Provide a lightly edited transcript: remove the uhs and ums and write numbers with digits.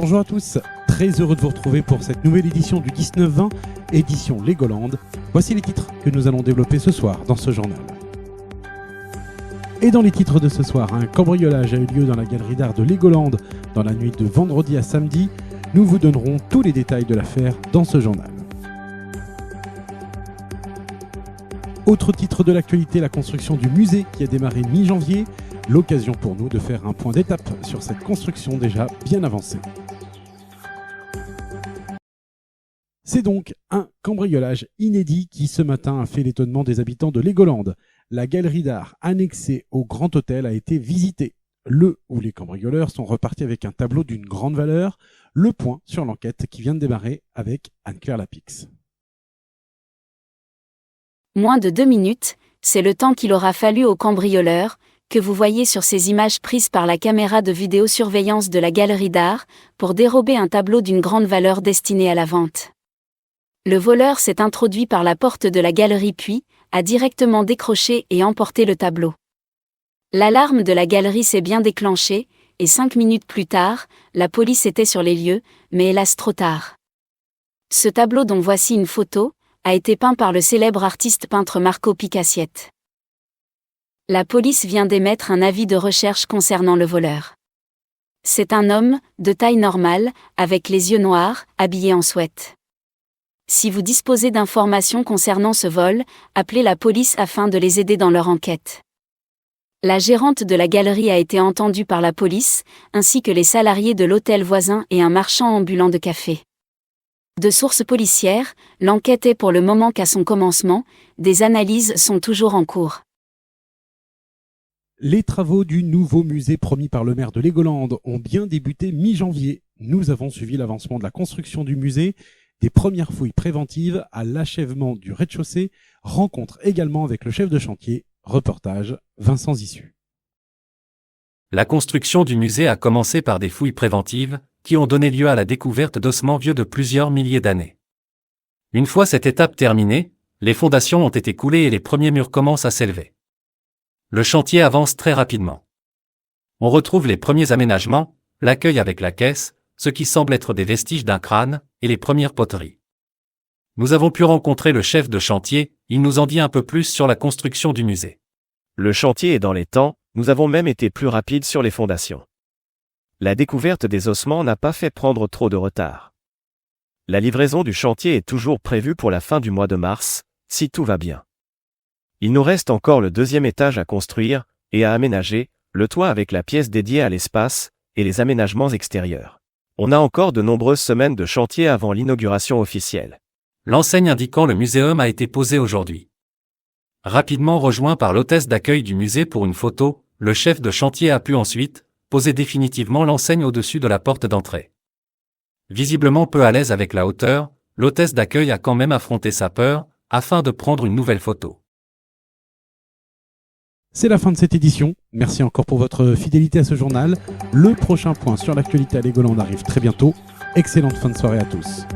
Bonjour à tous, très heureux de vous retrouver pour cette nouvelle édition du 19-20, édition Legoland. Voici les titres que nous allons développer ce soir dans ce journal. Et dans les titres de ce soir, un cambriolage a eu lieu dans la galerie d'art de Legoland dans la nuit de vendredi à samedi. Nous vous donnerons tous les détails de l'affaire dans ce journal. Autre titre de l'actualité, la construction du musée qui a démarré mi-janvier. L'occasion pour nous de faire un point d'étape sur cette construction déjà bien avancée. C'est donc un cambriolage inédit qui ce matin a fait l'étonnement des habitants de Legoland. La galerie d'art annexée au Grand Hôtel a été visitée. Le où les cambrioleurs sont repartis avec un tableau d'une grande valeur. Le point sur l'enquête qui vient de démarrer avec Anne-Claire Lapix. Moins de 2 minutes, c'est le temps qu'il aura fallu aux cambrioleurs, que vous voyez sur ces images prises par la caméra de vidéosurveillance de la galerie d'art, pour dérober un tableau d'une grande valeur destiné à la vente. Le voleur s'est introduit par la porte de la galerie puis a directement décroché et emporté le tableau. L'alarme de la galerie s'est bien déclenchée, et 5 minutes plus tard, la police était sur les lieux, mais hélas trop tard. Ce tableau dont voici une photo, a été peint par le célèbre artiste peintre Marco Picassiette. La police vient d'émettre un avis de recherche concernant le voleur. C'est un homme, de taille normale, avec les yeux noirs, habillé en sweat. Si vous disposez d'informations concernant ce vol, appelez la police afin de les aider dans leur enquête. La gérante de la galerie a été entendue par la police, ainsi que les salariés de l'hôtel voisin et un marchand ambulant de café. De sources policières, l'enquête est pour le moment qu'à son commencement, des analyses sont toujours en cours. Les travaux du nouveau musée promis par le maire de Legoland ont bien débuté mi-janvier. Nous avons suivi l'avancement de la construction du musée, des premières fouilles préventives à l'achèvement du rez-de-chaussée, rencontre également avec le chef de chantier, reportage Vincent Zissu. La construction du musée a commencé par des fouilles préventives, qui ont donné lieu à la découverte d'ossements vieux de plusieurs milliers d'années. Une fois cette étape terminée, les fondations ont été coulées et les premiers murs commencent à s'élever. Le chantier avance très rapidement. On retrouve les premiers aménagements, l'accueil avec la caisse, ce qui semble être des vestiges d'un crâne, et les premières poteries. Nous avons pu rencontrer le chef de chantier, il nous en dit un peu plus sur la construction du musée. Le chantier est dans les temps, nous avons même été plus rapides sur les fondations. La découverte des ossements n'a pas fait prendre trop de retard. La livraison du chantier est toujours prévue pour la fin du mois de mars, si tout va bien. Il nous reste encore le deuxième étage à construire, et à aménager, le toit avec la pièce dédiée à l'espace, et les aménagements extérieurs. On a encore de nombreuses semaines de chantier avant l'inauguration officielle. L'enseigne indiquant le muséum a été posée aujourd'hui. Rapidement rejoint par l'hôtesse d'accueil du musée pour une photo, le chef de chantier a pu ensuite poser définitivement l'enseigne au-dessus de la porte d'entrée. Visiblement peu à l'aise avec la hauteur, l'hôtesse d'accueil a quand même affronté sa peur, afin de prendre une nouvelle photo. C'est la fin de cette édition. Merci encore pour votre fidélité à ce journal. Le prochain point sur l'actualité à Legoland arrive très bientôt. Excellente fin de soirée à tous.